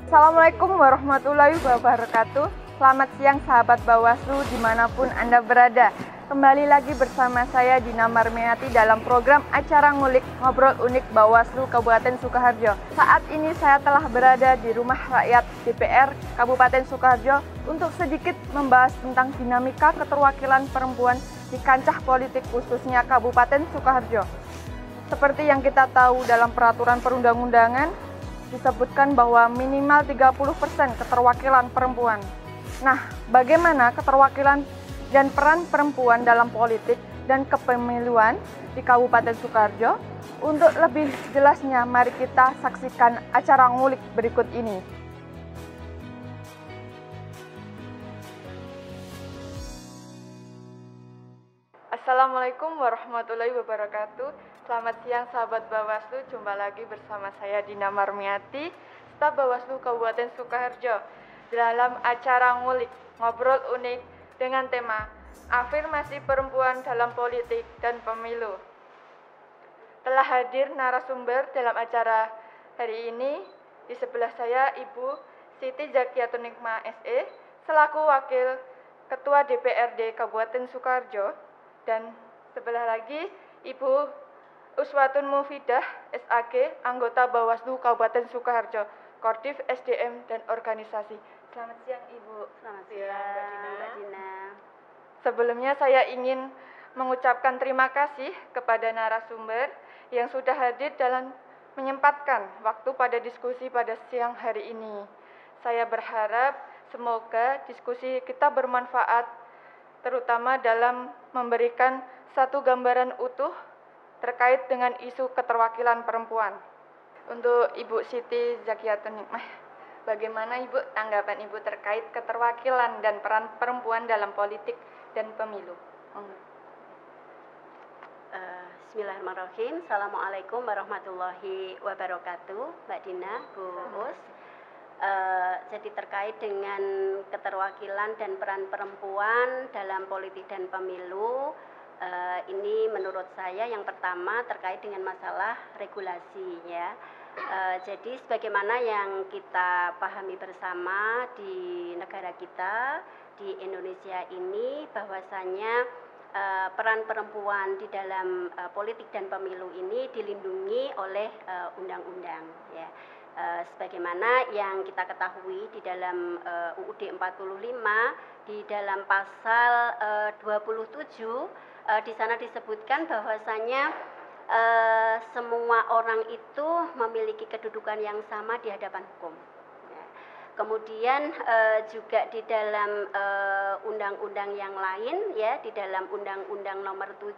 Assalamualaikum warahmatullahi wabarakatuh. Selamat siang sahabat Bawaslu dimanapun Anda berada. Kembali lagi bersama saya Dina Marmiati dalam program acara ngulik ngobrol unik Bawaslu Kabupaten Sukoharjo. Saat ini saya telah berada di rumah rakyat DPR Kabupaten Sukoharjo untuk sedikit membahas tentang dinamika keterwakilan perempuan di kancah politik khususnya Kabupaten Sukoharjo. Seperti yang kita tahu dalam peraturan perundang-undangan disebutkan bahwa minimal 30% keterwakilan perempuan. Nah, bagaimana keterwakilan dan peran perempuan dalam politik dan kepemiluan di Kabupaten Sukoharjo? Untuk lebih jelasnya, mari kita saksikan acara ngulik berikut ini. Assalamualaikum warahmatullahi wabarakatuh. Selamat siang sahabat Bawaslu, jumpa lagi bersama saya Dina Marmiati, staf Bawaslu Kabupaten Sukoharjo dalam acara ngulik ngobrol unik dengan tema afirmasi perempuan dalam politik dan pemilu. Telah hadir narasumber dalam acara hari ini. Di sebelah saya Ibu Siti Zakiyatun Nikmah SE selaku Wakil Ketua DPRD Kabupaten Sukoharjo, dan sebelah lagi Ibu Uswatun Mufidah SAG, anggota Bawaslu Kabupaten Sukoharjo, Koordif SDM dan Organisasi. Selamat siang Ibu. Selamat siang Mbak Dina. Sebelumnya saya ingin mengucapkan terima kasih kepada narasumber yang sudah hadir dalam menyempatkan waktu pada diskusi pada siang hari ini. Saya berharap semoga diskusi kita bermanfaat, terutama dalam memberikan satu gambaran utuh terkait dengan isu keterwakilan perempuan. Untuk Ibu Siti Zakiyatun Nikmah, bagaimana Ibu tanggapan Ibu terkait keterwakilan dan peran perempuan dalam politik dan pemilu? Bismillahirrahmanirrahim. Assalamualaikum warahmatullahi wabarakatuh, Mbak Dina, Bu Us. Jadi terkait dengan keterwakilan dan peran perempuan dalam politik dan pemilu, ini menurut saya yang pertama terkait dengan masalah regulasi, ya. Jadi sebagaimana yang kita pahami bersama di negara kita, di Indonesia ini, bahwasanya peran perempuan di dalam politik dan pemilu ini dilindungi oleh undang-undang, ya. Sebagaimana yang kita ketahui di dalam UUD 45, di dalam pasal 27, di sana disebutkan bahwasanya semua orang itu memiliki kedudukan yang sama di hadapan hukum. Kemudian juga di dalam undang-undang yang lain, ya, di dalam Undang-Undang Nomor 7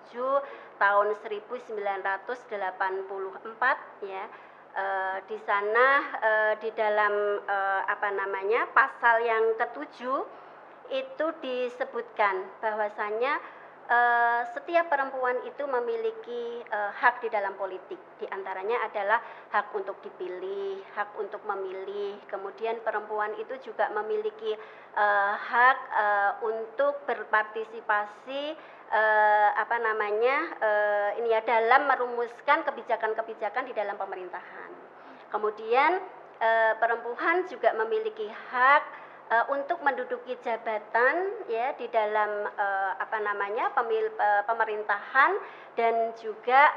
tahun 1984, ya, di sana di dalam pasal yang ketujuh itu disebutkan bahwasanya setiap perempuan itu memiliki hak di dalam politik. Di antaranya adalah hak untuk dipilih, hak untuk memilih. Kemudian perempuan itu juga memiliki hak untuk berpartisipasi dalam merumuskan kebijakan-kebijakan di dalam pemerintahan. Kemudian perempuan juga memiliki hak untuk menduduki jabatan, ya, di dalam pemerintahan, dan juga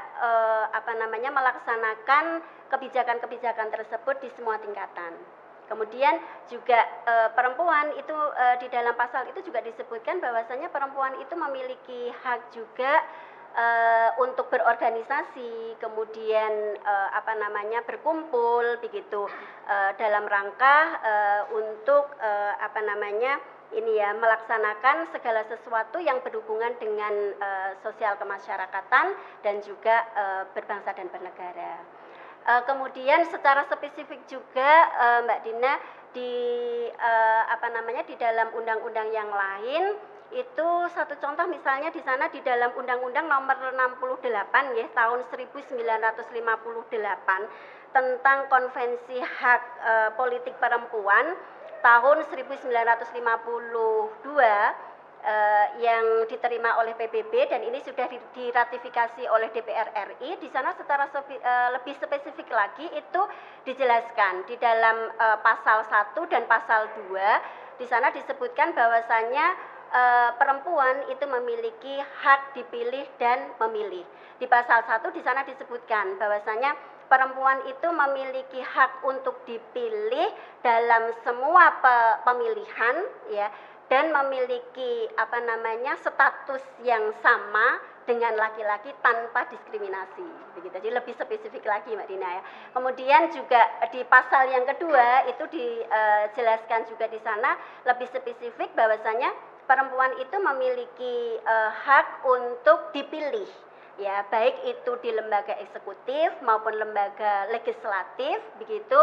melaksanakan kebijakan-kebijakan tersebut di semua tingkatan. Kemudian juga perempuan itu di dalam pasal itu juga disebutkan bahwasanya perempuan itu memiliki hak juga untuk berorganisasi, kemudian berkumpul begitu dalam rangka untuk melaksanakan segala sesuatu yang berhubungan dengan sosial kemasyarakatan dan juga berbangsa dan bernegara. Kemudian secara spesifik juga Mbak Dina di dalam undang-undang yang lain itu satu contoh, misalnya di sana di dalam Undang-Undang Nomor 68, ya, tahun 1958 tentang Konvensi Hak Politik Perempuan tahun 1952, yang diterima oleh PBB dan ini sudah diratifikasi oleh DPR RI. Di sana secara lebih spesifik lagi itu dijelaskan di dalam pasal 1 dan pasal 2. Di sana disebutkan bahwasanya perempuan itu memiliki hak dipilih dan memilih. Di pasal 1 di sana disebutkan bahwasanya perempuan itu memiliki hak untuk dipilih dalam semua pemilihan ya, dan memiliki status yang sama dengan laki-laki tanpa diskriminasi begitu. Jadi lebih spesifik lagi Mbak Dina ya. Kemudian juga di pasal yang kedua itu dijelaskan juga di sana lebih spesifik bahwasanya perempuan itu memiliki hak untuk dipilih ya, baik itu di lembaga eksekutif maupun lembaga legislatif begitu.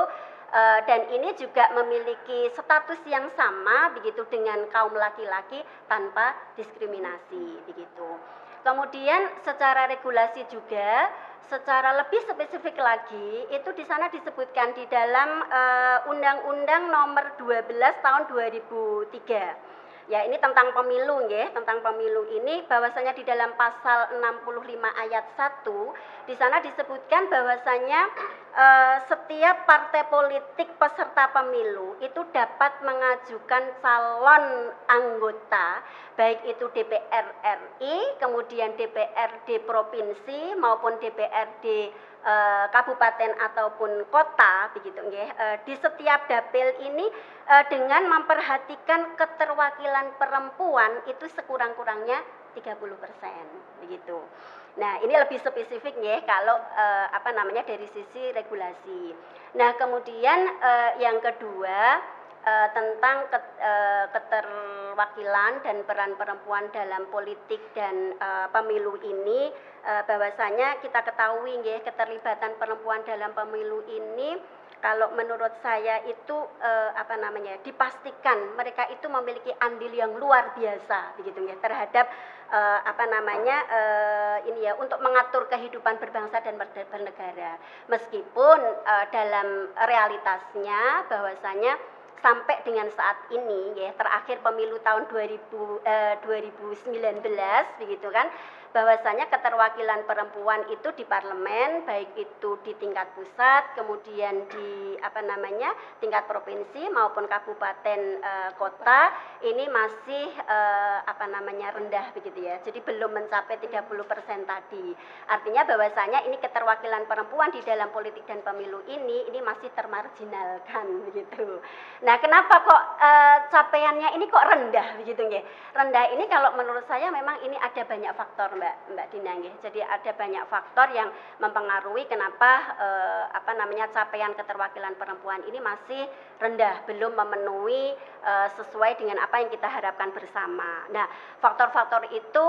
Dan ini juga memiliki status yang sama begitu dengan kaum laki-laki tanpa diskriminasi begitu. Kemudian secara regulasi juga secara lebih spesifik lagi itu di sana disebutkan di dalam Undang-Undang Nomor 12 Tahun 2003. Ya, ini tentang pemilu ya, tentang pemilu ini bahwasanya di dalam pasal 65 ayat 1 di sana disebutkan bahwasanya setiap partai politik peserta pemilu itu dapat mengajukan calon anggota baik itu DPR RI, kemudian DPRD provinsi maupun DPRD kabupaten ataupun kota begitu nggih. Di setiap dapil ini dengan memperhatikan keterwakilan perempuan itu sekurang-kurangnya 30% begitu. Nah, ini lebih spesifik ya kalau dari sisi regulasi. Nah, kemudian yang kedua tentang keterwakilan dan peran perempuan dalam politik dan pemilu ini, bahwasanya kita ketahui ya, keterlibatan perempuan dalam pemilu ini kalau menurut saya itu dipastikan mereka itu memiliki andil yang luar biasa begitu ya terhadap untuk mengatur kehidupan berbangsa dan bernegara. Meskipun dalam realitasnya bahwasanya sampai dengan saat ini ya, terakhir pemilu tahun 2019 begitu kan, bahwasanya keterwakilan perempuan itu di parlemen baik itu di tingkat pusat, kemudian di tingkat provinsi maupun kabupaten kota ini masih rendah begitu ya. Jadi belum mencapai 30% tadi. Artinya bahwasanya ini keterwakilan perempuan di dalam politik dan pemilu ini masih termarginalkan begitu. Nah, kenapa kok capaiannya ini kok rendah begitu nggih? Rendah ini kalau menurut saya memang ini ada banyak faktor Mbak Dina nggih. Jadi ada banyak faktor yang mempengaruhi kenapa capaian keterwakilan perempuan ini masih rendah, belum memenuhi sesuai dengan apa yang kita harapkan bersama. Nah, faktor-faktor itu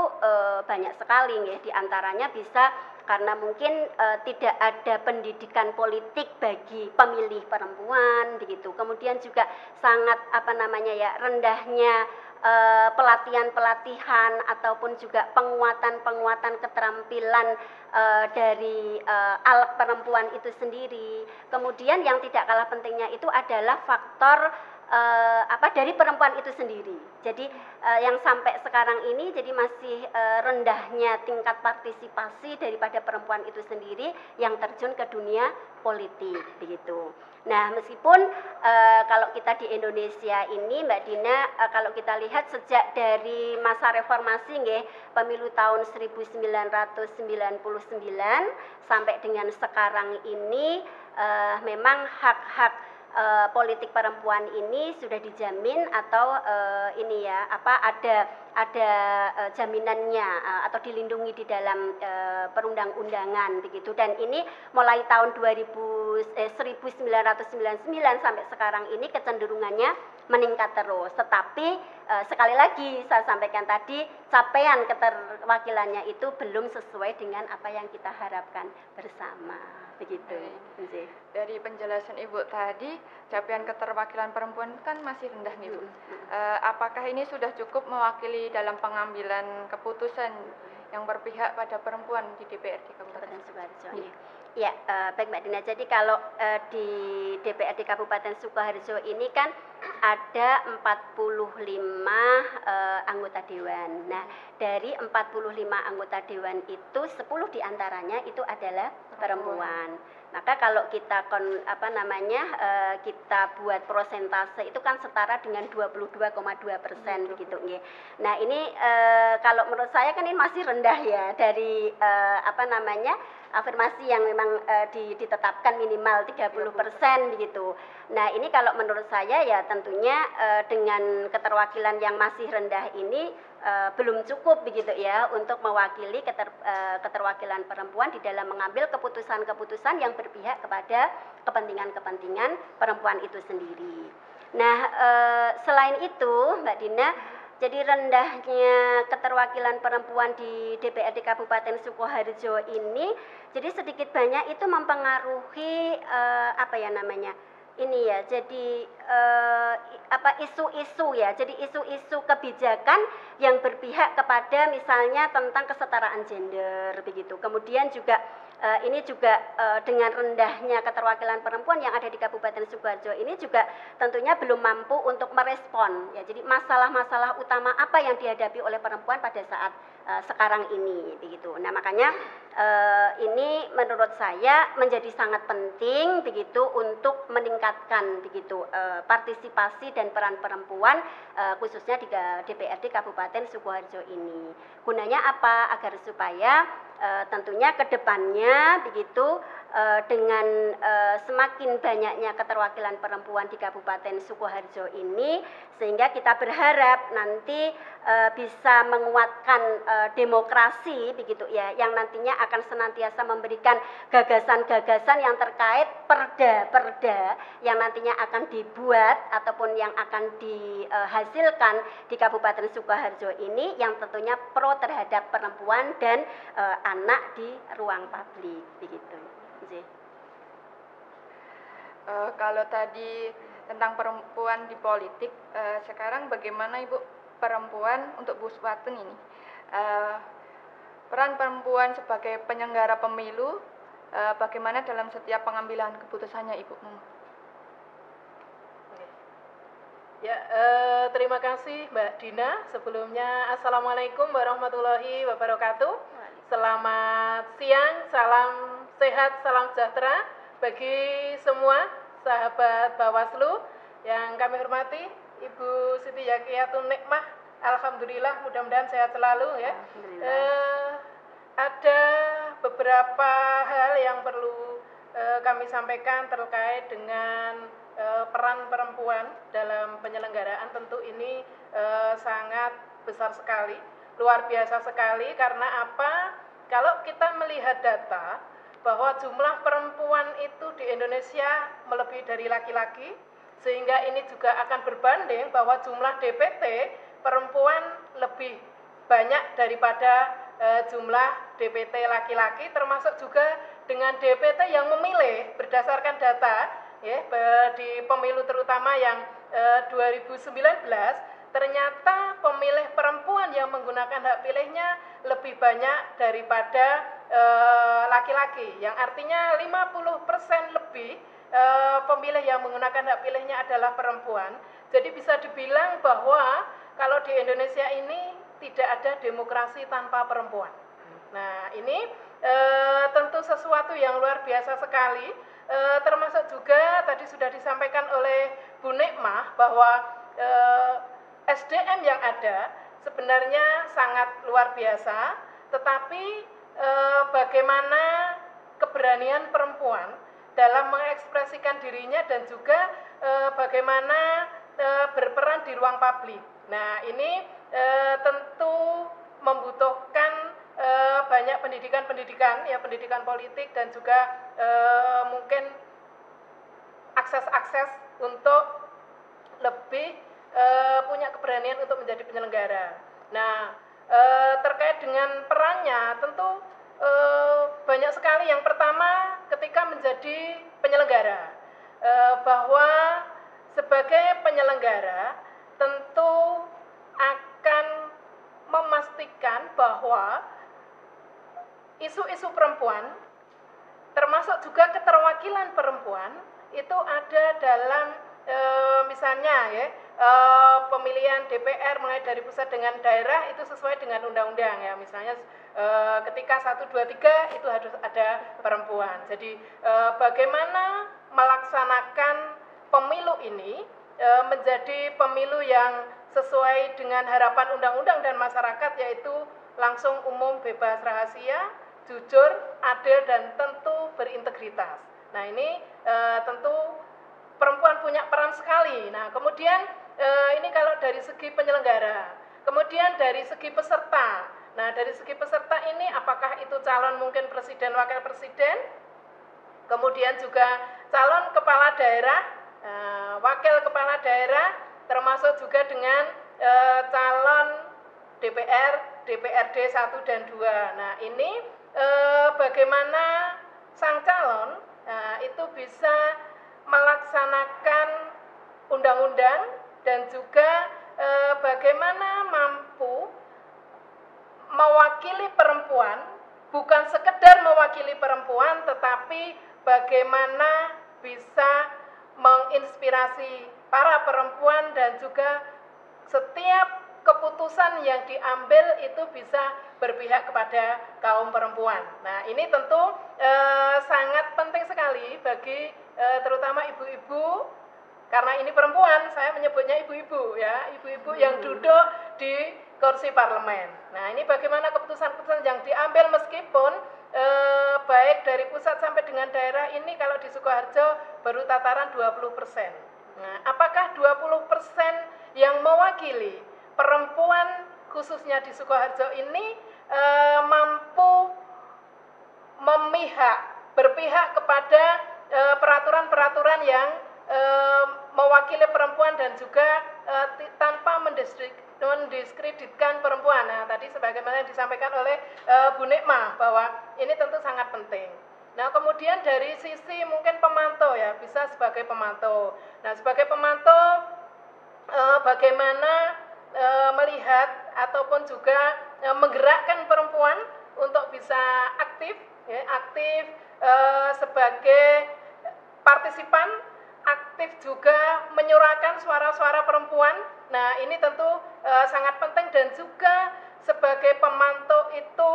banyak sekali nggih. Di antaranya bisa karena mungkin tidak ada pendidikan politik bagi pemilih perempuan begitu. Kemudian juga sangat rendahnya pelatihan ataupun juga penguatan keterampilan dari alat perempuan itu sendiri. Kemudian yang tidak kalah pentingnya itu adalah faktor dari perempuan itu sendiri. Jadi yang sampai sekarang ini jadi masih rendahnya tingkat partisipasi daripada perempuan itu sendiri yang terjun ke dunia politik begitu. Nah, meskipun kalau kita di Indonesia ini Mbak Dina, kalau kita lihat sejak dari masa reformasi nggih, pemilu tahun 1999 sampai dengan sekarang ini memang hak-hak politik perempuan ini sudah dijamin atau ada jaminannya atau dilindungi di dalam perundang-undangan begitu. Dan ini mulai tahun 1999 sampai sekarang ini kecenderungannya meningkat terus. Tetapi sekali lagi saya sampaikan tadi, capaian keterwakilannya itu belum sesuai dengan apa yang kita harapkan bersama begitu. Dari penjelasan Ibu tadi, capaian keterwakilan perempuan kan masih rendah nih Bu. Apakah ini sudah cukup mewakili dalam pengambilan keputusan yang berpihak pada perempuan di DPRD Kabupaten Sukoharjo? Ya, baik Mbak Dina. Jadi kalau di DPRD Kabupaten Sukoharjo ini kan ada 45 anggota dewan. Nah, dari 45 anggota dewan itu 10 diantaranya itu adalah perempuan. Maka kalau kita kita buat prosentase itu kan setara dengan 22,2% begitu nggih. Nah, ini kalau menurut saya kan ini masih rendah ya dari afirmasi yang memang ditetapkan minimal 30% begitu. Nah, ini kalau menurut saya ya tentunya dengan keterwakilan yang masih rendah ini belum cukup begitu ya untuk mewakili keterwakilan perempuan di dalam mengambil keputusan-keputusan yang berpihak kepada kepentingan-kepentingan perempuan itu sendiri. Nah, selain itu Mbak Dina, jadi rendahnya keterwakilan perempuan di DPRD Kabupaten Sukoharjo ini jadi sedikit banyak itu mempengaruhi jadi isu-isu ya, jadi isu-isu kebijakan yang berpihak kepada misalnya tentang kesetaraan gender begitu. Kemudian juga ini juga dengan rendahnya keterwakilan perempuan yang ada di Kabupaten Sukoharjo ini juga tentunya belum mampu untuk merespon ya. Jadi masalah-masalah utama apa yang dihadapi oleh perempuan pada saat sekarang ini begitu. Nah, makanya ini menurut saya menjadi sangat penting begitu untuk meningkatkan begitu partisipasi dan peran perempuan khususnya di DPRD Kabupaten Sukoharjo ini. Gunanya apa? Agar supaya tentunya ke depannya begitu dengan semakin banyaknya keterwakilan perempuan di Kabupaten Sukoharjo ini sehingga kita berharap nanti bisa menguatkan demokrasi begitu ya, yang nantinya akan senantiasa memberikan gagasan-gagasan yang terkait perda-perda yang nantinya akan dibuat ataupun yang akan dihasilkan di Kabupaten Sukoharjo ini yang tentunya pro terhadap perempuan dan anak di ruang publik begitu. Kalau tadi tentang perempuan di politik, sekarang bagaimana Ibu perempuan untuk Bu Suwatun ini? Peran perempuan sebagai penyelenggara pemilu, bagaimana dalam setiap pengambilan keputusannya Ibu? Ya, terima kasih Mbak Dina. Sebelumnya Assalamualaikum warahmatullahi wabarakatuh. Selamat siang, salam sehat, salam sejahtera bagi semua sahabat Bawaslu yang kami hormati, Ibu Siti Yakiyatun Nikmah. Alhamdulillah, mudah-mudahan sehat selalu ya. Ada beberapa hal yang perlu kami sampaikan terkait dengan peran perempuan dalam penyelenggaraan. Tentu ini sangat besar sekali, luar biasa sekali. Karena apa? Kalau kita melihat data bahwa jumlah perempuan itu di Indonesia melebihi dari laki-laki, sehingga ini juga akan berbanding bahwa jumlah DPT perempuan lebih banyak daripada jumlah DPT laki-laki, termasuk juga dengan DPT yang memilih berdasarkan data ya, di pemilu terutama yang 2019, ternyata pemilih perempuan yang menggunakan hak pilihnya lebih banyak daripada laki-laki, yang artinya 50% lebih pemilih yang menggunakan hak pilihnya adalah perempuan. Jadi bisa dibilang bahwa kalau di Indonesia ini tidak ada demokrasi tanpa perempuan. Nah, ini tentu sesuatu yang luar biasa sekali, termasuk juga tadi sudah disampaikan oleh Bu Nikmah bahwa SDM yang ada sebenarnya sangat luar biasa, tetapi bagaimana keberanian perempuan dalam mengekspresikan dirinya dan juga bagaimana berperan di ruang publik. Nah, ini tentu membutuhkan banyak pendidikan ya, pendidikan politik dan juga mungkin akses-akses untuk lebih punya keberanian untuk menjadi penyelenggara. Nah, terkait dengan perannya tentu banyak sekali. Yang pertama, ketika menjadi penyelenggara, bahwa sebagai penyelenggara tentu akan memastikan bahwa isu-isu perempuan termasuk juga keterwakilan perempuan itu ada dalam misalnya ya, pemilihan DPR mulai dari pusat dengan daerah itu sesuai dengan undang-undang ya, misalnya ketika 1, 2, 3 itu harus ada perempuan. Jadi bagaimana melaksanakan pemilu ini menjadi pemilu yang sesuai dengan harapan undang-undang dan masyarakat, yaitu langsung, umum, bebas rahasia, jujur, adil, dan tentu berintegritas. Nah ini tentu perempuan punya peran sekali. Nah kemudian ini kalau dari segi penyelenggara, kemudian dari segi peserta. Nah dari segi peserta ini apakah itu calon mungkin presiden, wakil presiden, kemudian juga calon kepala daerah, wakil kepala daerah, termasuk juga dengan calon DPR, DPRD 1 dan 2. Nah ini bagaimana sang calon itu bisa melaksanakan undang-undang dan juga bagaimana mampu mewakili perempuan, bukan sekedar mewakili perempuan, tetapi bagaimana bisa menginspirasi para perempuan dan juga setiap keputusan yang diambil itu bisa berpihak kepada kaum perempuan. Nah ini tentu sangat penting sekali bagi terutama ibu-ibu, karena ini perempuan, saya menyebutnya ibu-ibu ya, ibu-ibu yang duduk di kursi parlemen. Nah ini bagaimana keputusan-keputusan yang diambil meskipun baik dari pusat sampai dengan daerah ini kalau di Sukoharjo baru tataran 20%. Nah apakah 20% yang mewakili perempuan khususnya di Sukoharjo ini mampu berpihak kepada peraturan-peraturan yang mewakili perempuan dan juga tanpa mendiskreditkan perempuan. Nah, tadi sebagaimana disampaikan oleh Bu Nikmah bahwa ini tentu sangat penting. Nah, kemudian dari sisi mungkin pemantau ya, bisa sebagai pemantau. Nah, sebagai pemantau bagaimana melihat ataupun juga menggerakkan perempuan untuk bisa aktif ya, aktif sebagai partisipan, aktif juga menyuarakan suara-suara perempuan. Nah ini tentu sangat penting dan juga sebagai pemantau itu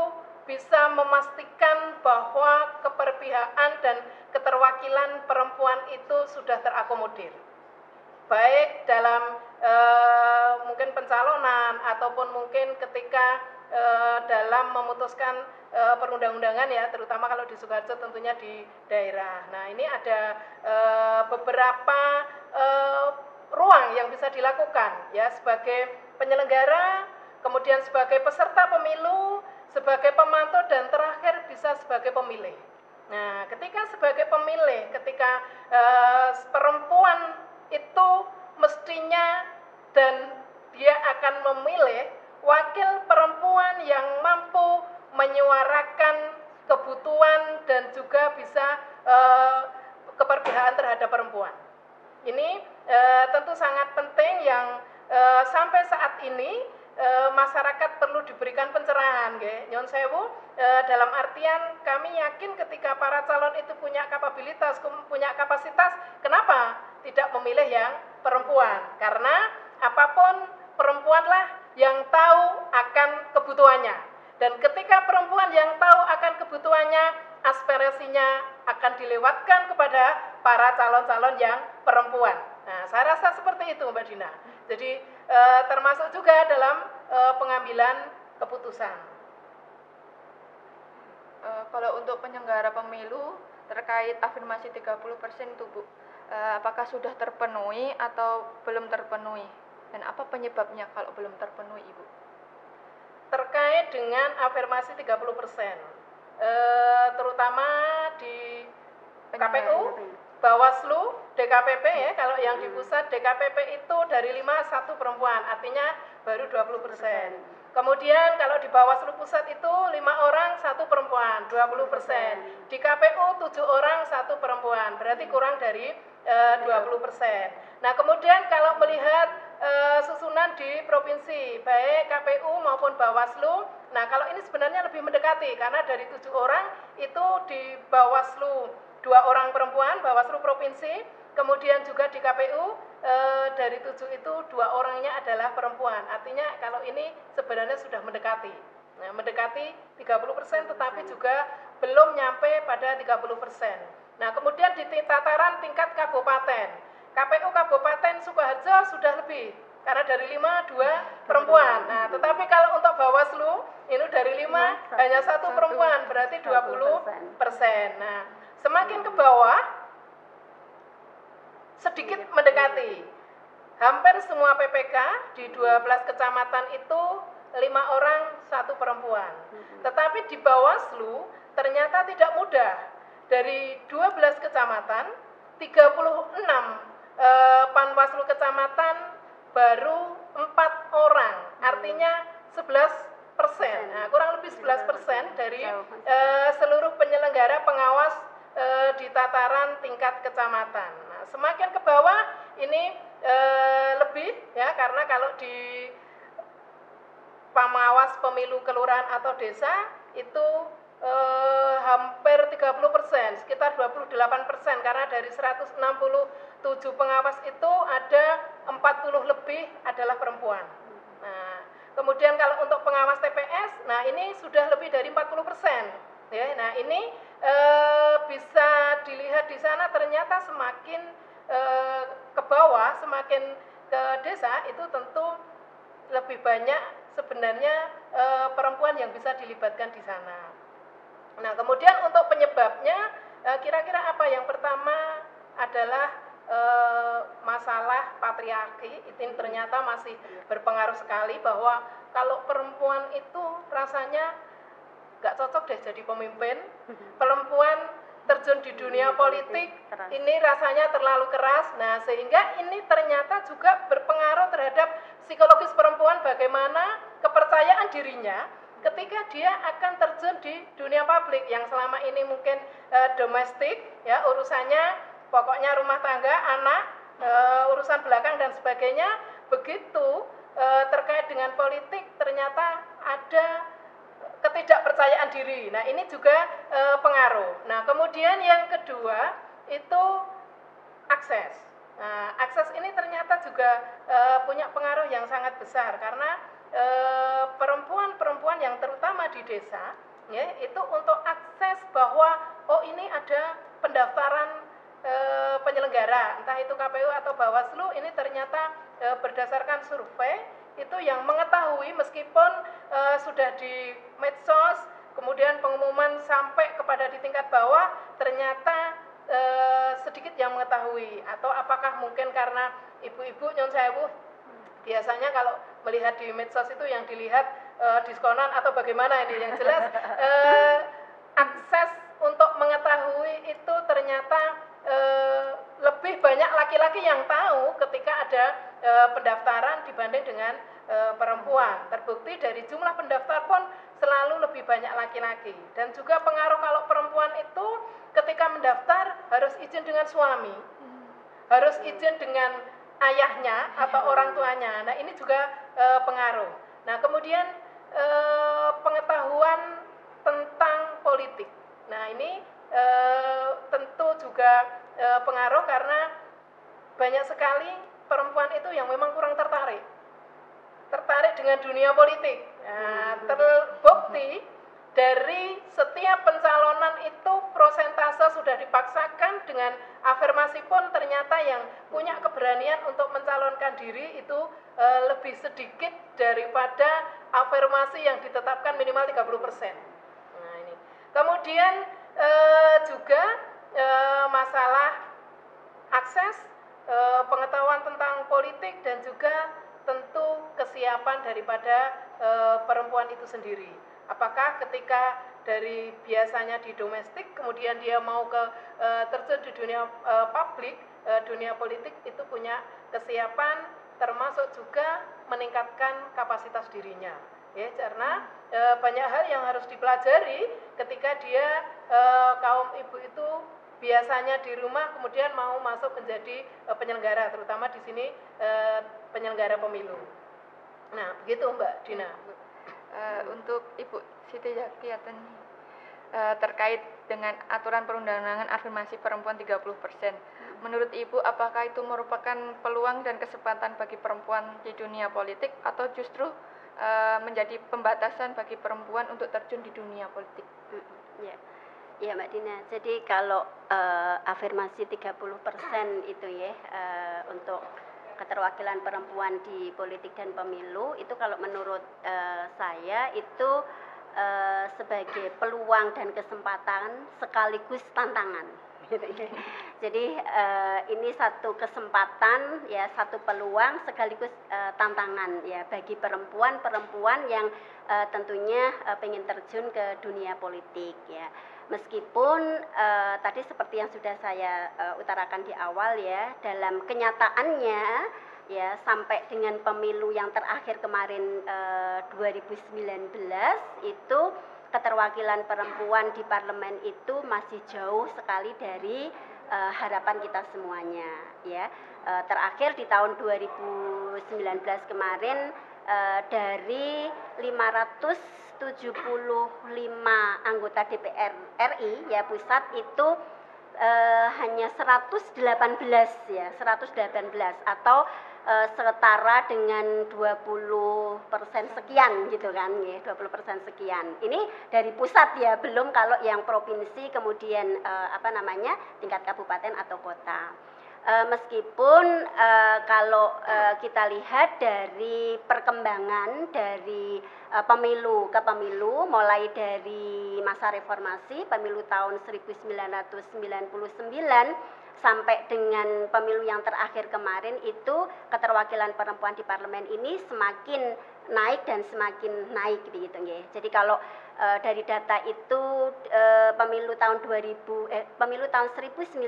bisa memastikan bahwa keberpihakan dan keterwakilan perempuan itu sudah terakomodir, baik dalam mungkin pencalonan ataupun mungkin ketika dalam memutuskan perundang-undangan ya, terutama kalau di Sukoharjo tentunya di daerah. Nah ini ada beberapa ruang yang bisa dilakukan ya, sebagai penyelenggara, kemudian sebagai peserta pemilu, sebagai pemantau, dan terakhir bisa sebagai pemilih. Nah ketika sebagai pemilih, ketika perempuan itu mestinya dan dia akan memilih wakil perempuan yang mampu menyuarakan kebutuhan dan juga bisa keberpihakan terhadap perempuan. Ini tentu sangat penting yang sampai saat ini masyarakat perlu diberikan pencerahan, nyon sewu, dalam artian kami yakin ketika para calon itu punya kapabilitas, punya kapasitas, kenapa tidak memilih yang perempuan? Karena apapun perempuanlah yang tahu akan kebutuhannya, dan ketika perempuan yang tahu akan kebutuhannya, aspirasinya akan dilewatkan kepada para calon-calon yang perempuan. Nah, saya rasa seperti itu Mbak Dina. Jadi termasuk juga dalam pengambilan keputusan. Kalau untuk penyelenggara pemilu terkait afirmasi 30% itu Bu, apakah sudah terpenuhi atau belum terpenuhi? Dan apa penyebabnya kalau belum terpenuhi Ibu? Terkait dengan afirmasi 30%, terutama di KPU, Bawaslu, DKPP ya, kalau yang di pusat DKPP itu dari 5 1 perempuan, artinya baru 20%. Kemudian kalau di Bawaslu pusat itu 5 orang 1 perempuan, 20%. Di KPU 7 orang 1 perempuan, berarti kurang dari 20%. Nah kemudian kalau melihat susunan di provinsi, baik KPU maupun Bawaslu, nah kalau ini sebenarnya lebih mendekati, karena dari 7 orang itu di Bawaslu 2 orang perempuan, Bawaslu provinsi, Kemudian juga di KPU dari 7 itu 2 orangnya adalah perempuan. Artinya kalau ini sebenarnya sudah mendekati. Nah, mendekati 30% tetapi juga belum nyampe pada 30%. Nah, kemudian di tataran tingkat kabupaten. KPU Kabupaten Sukoharjo sudah lebih karena dari 5 2 perempuan. Nah, tetapi kalau untuk Bawaslu ini dari 5 hanya 1 perempuan, berarti 20%. Nah, semakin ke bawah sedikit mendekati. Hampir semua PPK di 12 kecamatan itu 5 orang 1 perempuan. Tetapi di Bawaslu ternyata tidak mudah. Dari 12 kecamatan, 36 Panwaslu kecamatan baru 4 orang, artinya 11%. Nah, kurang lebih 11% dari seluruh penyelenggara pengawas di tataran tingkat kecamatan. Nah, semakin ke bawah ini lebih ya, karena kalau di pengawas pemilu kelurahan atau desa itu hampir 30%, sekitar 28%, karena dari 167 pengawas itu ada 40 lebih adalah perempuan. Nah, kemudian kalau untuk pengawas TPS, nah ini sudah lebih dari 40%. Ya, nah ini bisa dilihat di sana ternyata semakin ke bawah, semakin ke desa itu tentu lebih banyak sebenarnya perempuan yang bisa dilibatkan di sana. Nah, kemudian untuk penyebabnya kira-kira apa? Yang pertama adalah masalah patriarki. Itu ternyata masih berpengaruh sekali, bahwa kalau perempuan itu rasanya nggak cocok deh jadi pemimpin. Perempuan terjun di dunia politik ini rasanya terlalu keras. Nah, sehingga ini ternyata juga berpengaruh terhadap psikologis perempuan, bagaimana kepercayaan dirinya ketika dia akan terjun di dunia publik yang selama ini mungkin domestik, ya urusannya pokoknya rumah tangga, anak, urusan belakang dan sebagainya. Begitu terkait dengan politik ternyata ada ketidakpercayaan diri. Nah, ini juga pengaruh. Nah, kemudian yang kedua itu akses. Nah, akses ini ternyata juga punya pengaruh yang sangat besar, karena perempuan-perempuan yang terutama di desa, ya, itu untuk akses bahwa oh ini ada pendaftaran penyelenggara, entah itu KPU atau Bawaslu, ini ternyata berdasarkan survei itu yang mengetahui, meskipun sudah di medsos, kemudian pengumuman sampai kepada di tingkat bawah, ternyata sedikit yang mengetahui. Atau apakah mungkin karena ibu-ibu nyon sewu biasanya kalau melihat di medsos itu yang dilihat diskonan atau bagaimana, ini yang jelas akses untuk mengetahui itu ternyata lebih banyak laki-laki yang tahu ketika ada pendaftaran dibanding dengan perempuan. Terbukti dari jumlah pendaftar pun selalu lebih banyak laki-laki. Dan juga pengaruh kalau perempuan itu ketika mendaftar harus izin dengan suami, harus izin dengan ayahnya atau orang tuanya. Nah, ini juga pengaruh. Nah, kemudian pengetahuan tentang politik. Nah, ini tentu juga pengaruh, karena banyak sekali perempuan itu yang memang kurang tertarik dengan dunia politik. Nah, terbukti dari setiap pencalonan itu prosentase sudah dipaksakan dengan afirmasi pun ternyata yang punya keberanian untuk mencalonkan diri itu lebih sedikit daripada afirmasi yang ditetapkan minimal 30%. Nah, ini. Kemudian juga masalah akses, pengetahuan tentang politik, dan juga tentu kesiapan daripada perempuan itu sendiri. Apakah ketika dari biasanya di domestik, kemudian dia mau ke terjun di dunia publik, dunia politik, itu punya kesiapan, termasuk juga meningkatkan kapasitas dirinya. Ya, karena banyak hal yang harus dipelajari ketika dia kaum ibu itu biasanya di rumah kemudian mau masuk menjadi penyelenggara, terutama di sini penyelenggara pemilu. Nah, begitu Mbak Dina. Untuk Ibu Siti Zakiaten terkait dengan aturan perundang-undangan afirmasi perempuan 30%. Menurut Ibu, apakah itu merupakan peluang dan kesempatan bagi perempuan di dunia politik atau justru menjadi pembatasan bagi perempuan untuk terjun di dunia politik? Ya, ya Mbak Dina. Jadi kalau afirmasi 30% itu ya untuk keterwakilan perempuan di politik dan pemilu itu kalau menurut saya itu sebagai peluang dan kesempatan sekaligus tantangan. Gitu ya. Jadi ini satu kesempatan ya, satu peluang sekaligus tantangan ya bagi perempuan yang tentunya pengen terjun ke dunia politik ya. Meskipun tadi seperti yang sudah saya utarakan di awal ya, dalam kenyataannya ya sampai dengan pemilu yang terakhir kemarin 2019 itu keterwakilan perempuan di parlemen itu masih jauh sekali dari harapan kita semuanya ya. Terakhir di tahun 2019 kemarin dari 575 anggota DPR RI ya pusat itu hanya 118 ya, 118 atau setara dengan 20% sekian gitu kan ya, 20% sekian. Ini dari pusat ya, belum kalau yang provinsi kemudian tingkat kabupaten atau kota. Meskipun kalau kita lihat dari perkembangan dari pemilu ke pemilu mulai dari masa reformasi pemilu tahun 1999 sampai dengan pemilu yang terakhir kemarin itu keterwakilan perempuan di parlemen ini semakin naik dan semakin naik gitu ya. Jadi kalau dari data itu pemilu tahun 1999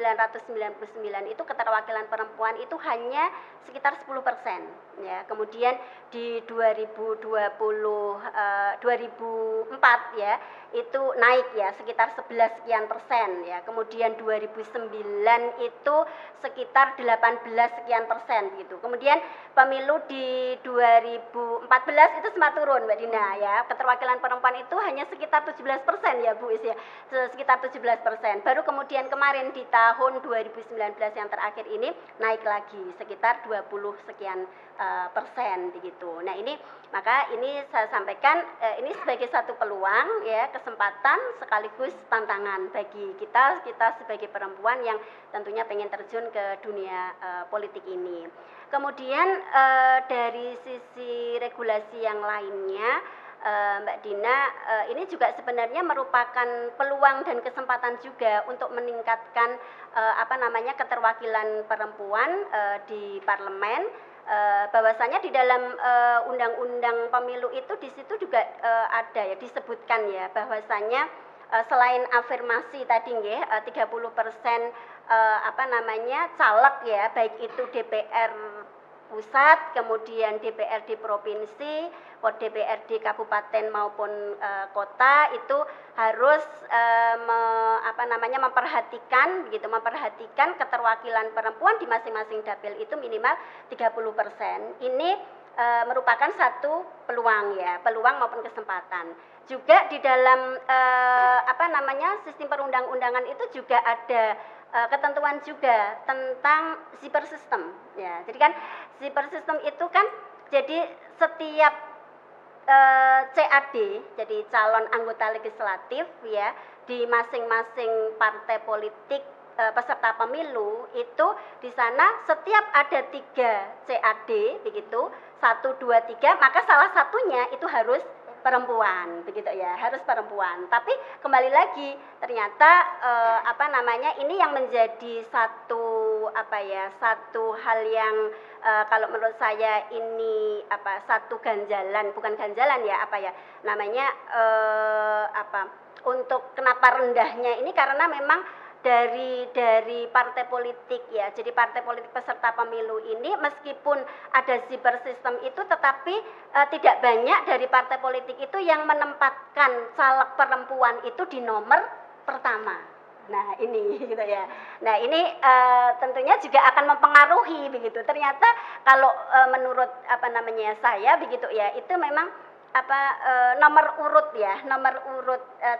itu keterwakilan perempuan itu hanya sekitar 10% ya. Kemudian di 2004 ya itu naik ya sekitar 11 sekian persen ya. Kemudian 2009 itu sekitar 18 sekian persen gitu. Kemudian pemilu di 2014 itu sempat turun Mbak Dina ya. Keterwakilan perempuan itu hanya sekitar 17% ya Bu Is ya. Sekitar 17%. Baru kemudian kemarin di tahun 2019 yang terakhir ini naik lagi sekitar 20 sekian persen begitu. Nah, ini maka ini saya sampaikan ini sebagai satu peluang ya, kesempatan sekaligus tantangan bagi kita sebagai perempuan yang tentunya pengen terjun ke dunia politik ini. Kemudian dari sisi regulasi yang lainnya Mbak Dina, ini juga sebenarnya merupakan peluang dan kesempatan juga untuk meningkatkan keterwakilan perempuan di parlemen. Bahwasanya di dalam undang-undang pemilu itu di situ juga ada ya disebutkan ya bahwasanya selain afirmasi tadi ya 30% caleg ya baik itu DPR pusat, kemudian DPRD provinsi, DPRD kabupaten maupun kota itu harus memperhatikan keterwakilan perempuan di masing-masing dapil itu minimal 30%. Ini merupakan satu peluang ya, peluang maupun kesempatan. Juga di dalam sistem perundang-undangan itu juga ada ketentuan juga tentang zipper system ya. Jadi kan zipper system itu kan jadi setiap CAD, jadi calon anggota legislatif ya di masing-masing partai politik peserta pemilu itu di sana setiap ada 3 CAD begitu 1, 2, 3 maka salah satunya itu harus perempuan begitu ya, harus perempuan. Tapi kembali lagi ternyata ini yang menjadi satu hal yang kalau menurut saya ini satu ganjalan, bukan ganjalan ya untuk kenapa rendahnya ini karena memang dari partai politik ya. Jadi partai politik peserta pemilu ini meskipun ada zipper system itu tetapi tidak banyak dari partai politik itu yang menempatkan caleg perempuan itu di nomor pertama. Nah, ini gitu ya. Nah, ini tentunya juga akan mempengaruhi begitu. Ternyata kalau menurut saya begitu ya, itu memang nomor urut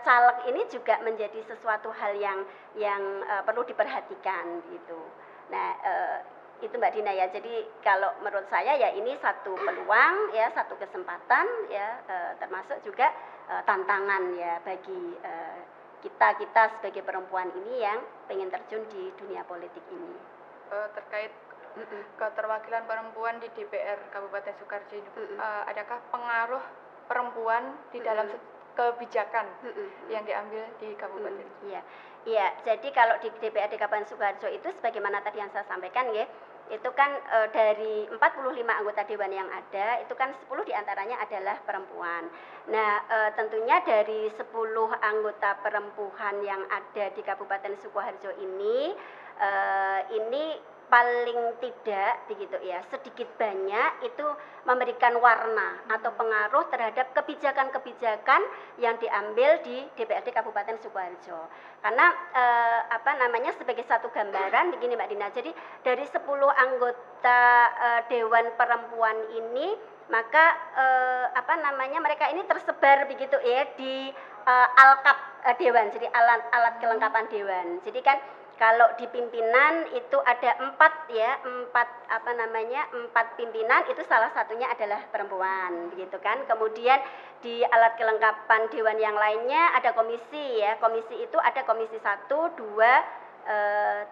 caleg ini juga menjadi sesuatu hal yang perlu diperhatikan gitu. Nah, itu Mbak Dina ya. Jadi kalau menurut saya ya ini satu peluang ya, satu kesempatan ya, termasuk juga tantangan ya bagi kita sebagai perempuan ini yang pengen terjun di dunia politik ini. Terkait keterwakilan perempuan di DPR Kabupaten Sukoharjo ini, adakah pengaruh perempuan di dalam kebijakan yang diambil di kabupaten? Iya. Jadi kalau di DPRD Kabupaten Sukoharjo itu sebagaimana tadi yang saya sampaikan ya, itu kan dari 45 anggota dewan yang ada, itu kan 10 diantaranya adalah perempuan. Nah, tentunya dari 10 anggota perempuan yang ada di Kabupaten Sukoharjo ini paling tidak begitu ya, sedikit banyak itu memberikan warna atau pengaruh terhadap kebijakan-kebijakan yang diambil di DPRD Kabupaten Sukoharjo. Karena sebagai satu gambaran begini Mbak Dina. Jadi dari 10 anggota Dewan Perempuan ini, maka mereka ini tersebar begitu ya di alkap dewan, jadi alat kelengkapan dewan. Jadi kan kalau di pimpinan itu ada 4 pimpinan, itu salah satunya adalah perempuan, begitu kan. Kemudian di alat kelengkapan dewan yang lainnya ada komisi ya. Komisi itu ada komisi 1, 2, 3,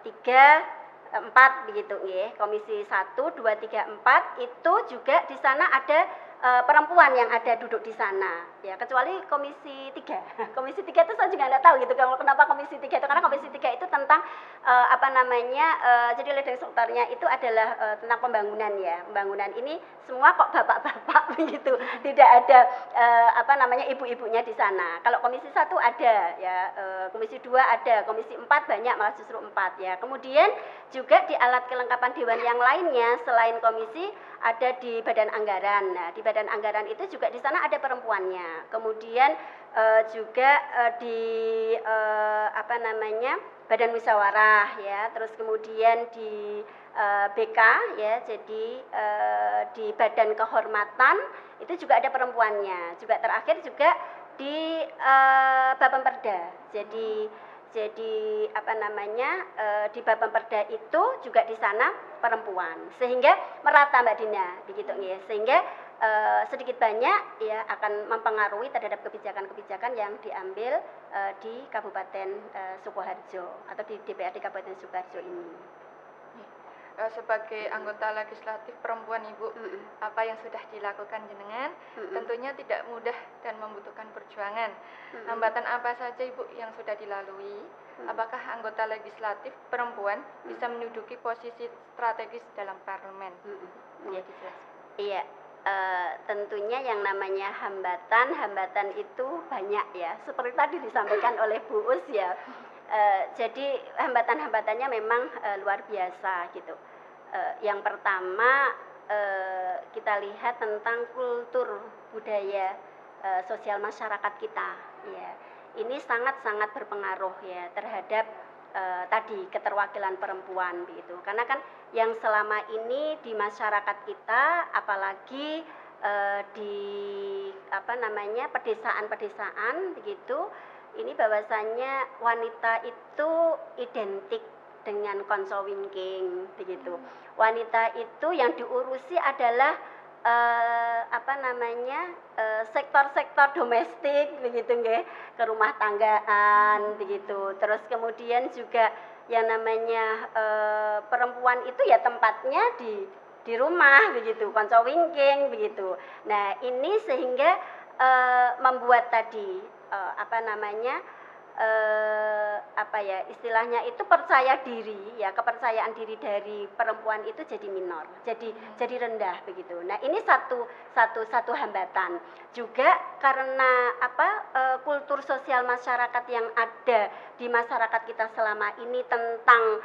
4 begitu ya. Komisi 1, 2, 3, 4 itu juga di sana ada perempuan yang ada duduk di sana ya, kecuali komisi 3. Komisi 3 itu saya juga nggak tahu gitu kenapa komisi 3 itu, karena komisi 3 itu tentang jadi leading strukturnya itu adalah tentang pembangunan ya. Pembangunan ini semua kok bapak-bapak begitu, tidak ada ibu-ibunya di sana. Kalau komisi 1 ada ya, komisi 2 ada, komisi 4 banyak, malah justru 4 ya. Kemudian juga di alat kelengkapan dewan yang lainnya selain komisi ada di badan anggaran. Nah, di badan anggaran itu juga di sana ada perempuannya. Kemudian juga di badan musyawarah ya. Terus kemudian di BK ya. Jadi di badan kehormatan itu juga ada perempuannya. Juga terakhir juga di Bapemperda. Jadi di Bapemperda itu juga di sana perempuan, sehingga merata Mbak Dina begitu ya, sehingga sedikit banyak ya akan mempengaruhi terhadap kebijakan-kebijakan yang diambil di Kabupaten Sukoharjo atau di DPRD Kabupaten Sukoharjo ini. Sebagai anggota legislatif perempuan Ibu, apa yang sudah dilakukan jenengan tentunya tidak mudah dan membutuhkan perjuangan. Hambatan apa saja Ibu yang sudah dilalui? Apakah anggota legislatif perempuan bisa menduduki posisi strategis dalam parlemen? Iya, tentunya yang namanya hambatan itu banyak ya. Seperti tadi disampaikan oleh Bu Us ya. Jadi hambatan-hambatannya memang luar biasa gitu. Yang pertama kita lihat tentang kultur budaya sosial masyarakat kita ya. Ini sangat-sangat berpengaruh ya terhadap tadi keterwakilan perempuan begitu. Karena kan yang selama ini di masyarakat kita, apalagi di pedesaan-pedesaan begitu, ini bahwasannya wanita itu identik dengan konsowingking begitu. Wanita itu yang diurusi adalah sektor-sektor domestik begitu nggih, ke rumah tanggaan begitu. Terus kemudian juga yang namanya perempuan itu ya tempatnya di rumah begitu, konsowingking begitu. Nah, ini sehingga membuat tadi istilahnya itu percaya diri ya, kepercayaan diri dari perempuan itu jadi minor, jadi rendah begitu. Nah, ini satu hambatan juga karena kultur sosial masyarakat yang ada di masyarakat kita selama ini tentang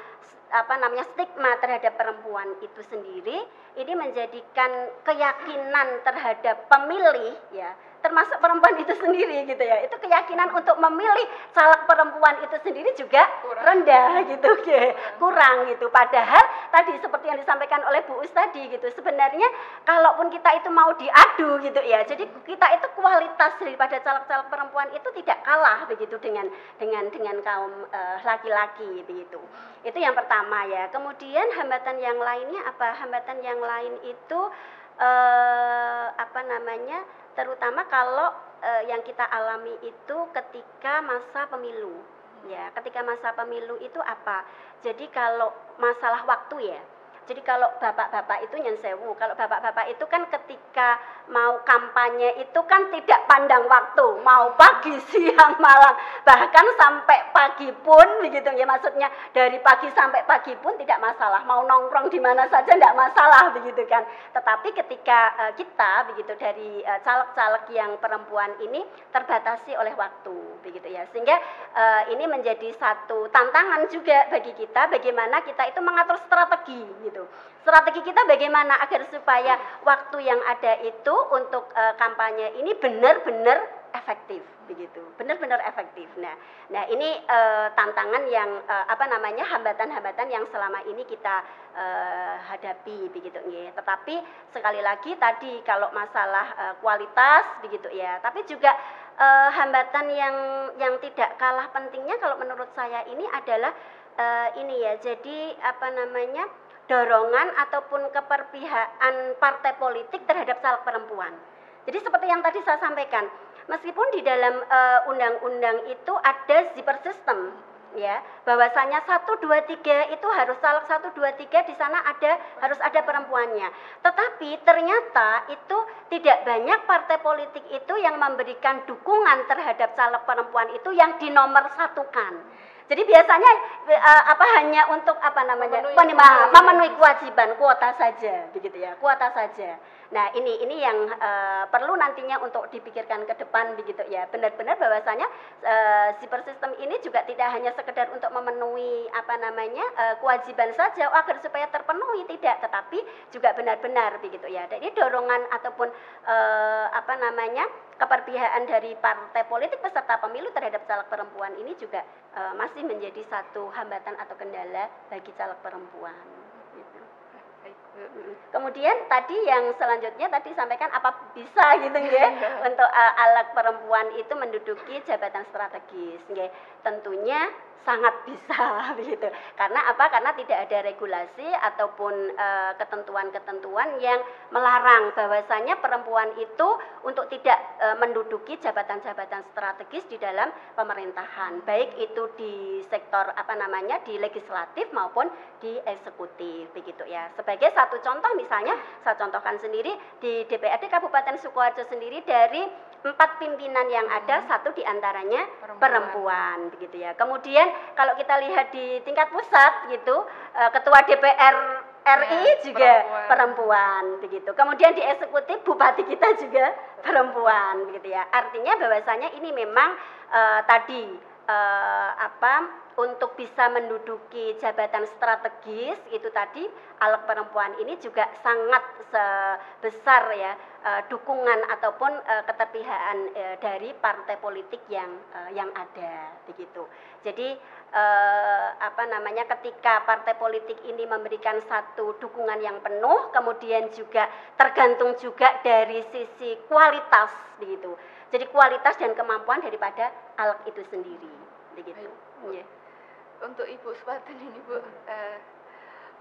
stigma terhadap perempuan itu sendiri, ini menjadikan keyakinan terhadap pemilih ya, termasuk perempuan itu sendiri gitu ya. Itu keyakinan untuk memilih caleg perempuan itu sendiri juga rendah gitu, kurang gitu. Padahal tadi seperti yang disampaikan oleh Bu Us tadi gitu, sebenarnya kalaupun kita itu mau diadu gitu ya, jadi kita itu kualitas daripada caleg-caleg perempuan itu tidak kalah begitu dengan kaum laki-laki begitu. Itu yang pertama ya. Kemudian hambatan yang lainnya apa? Hambatan yang lain itu terutama kalau yang kita alami itu ketika masa pemilu ya. Ketika masa pemilu itu apa? Jadi kalau masalah waktu ya, jadi kalau bapak-bapak itu nyen sewu, kalau bapak-bapak itu kan ketika mau kampanye itu kan tidak pandang waktu, mau pagi, siang, malam, bahkan sampai pagi pun begitu ya, maksudnya dari pagi sampai pagi pun tidak masalah, mau nongkrong di mana saja tidak masalah begitu kan. Tetapi ketika kita begitu dari caleg-caleg yang perempuan ini terbatasi oleh waktu begitu ya, sehingga ini menjadi satu tantangan juga bagi kita, bagaimana kita itu mengatur strategi gitu. Strategi kita bagaimana agar supaya waktu yang ada itu untuk kampanye ini benar-benar efektif begitu, benar-benar efektif. Nah ini tantangan yang hambatan-hambatan yang selama ini kita hadapi begitu ya. Tetapi sekali lagi tadi kalau masalah kualitas begitu ya, tapi juga hambatan yang tidak kalah pentingnya kalau menurut saya ini adalah ini ya, jadi dorongan ataupun keperpihakan partai politik terhadap caleg perempuan. Jadi seperti yang tadi saya sampaikan, meskipun di dalam undang-undang itu ada zipper system ya, bahwasanya 1, 2, 3 itu harus caleg 1, 2, 3 di sana harus ada perempuannya. Tetapi ternyata itu tidak banyak partai politik itu yang memberikan dukungan terhadap caleg perempuan itu yang dinomorsatukan. Jadi biasanya hanya untuk memenuhi kewajiban kuota saja begitu ya, kuota saja. Nah, ini yang perlu nantinya untuk dipikirkan ke depan begitu ya. Benar-benar bahwasanya zipper system ini juga tidak hanya sekedar untuk memenuhi kewajiban saja agar supaya terpenuhi, tidak, tetapi juga benar-benar begitu ya. Jadi dorongan ataupun keperpihakan dari partai politik peserta pemilu terhadap caleg perempuan ini juga masih menjadi satu hambatan atau kendala bagi caleg perempuan. Gitu. Kemudian tadi yang selanjutnya tadi sampaikan apa bisa gitu ya untuk anak perempuan itu menduduki jabatan strategis, ya. Tentunya sangat bisa begitu. Karena apa? Karena tidak ada regulasi ataupun ketentuan-ketentuan yang melarang bahwasanya perempuan itu untuk tidak menduduki jabatan-jabatan strategis di dalam pemerintahan, baik itu di sektor di legislatif maupun di eksekutif begitu ya. Sebagai satu contoh misalnya, saya contohkan sendiri di DPRD Kabupaten Sukoharjo sendiri, dari 4 pimpinan yang ada, 1 diantaranya perempuan begitu ya. Kemudian kalau kita lihat di tingkat pusat gitu, ketua DPR RI juga perempuan begitu. Kemudian di eksekutif bupati kita juga perempuan begitu ya. Artinya bahwasanya ini memang untuk bisa menduduki jabatan strategis itu tadi, alat perempuan ini juga sangat besar ya dukungan ataupun keterpihakan dari partai politik yang ada begitu. Jadi ketika partai politik ini memberikan satu dukungan yang penuh, kemudian juga tergantung juga dari sisi kualitas begitu. Jadi kualitas dan kemampuan daripada alat itu sendiri begitu. Yeah. Untuk Ibu Supartin ini Bu,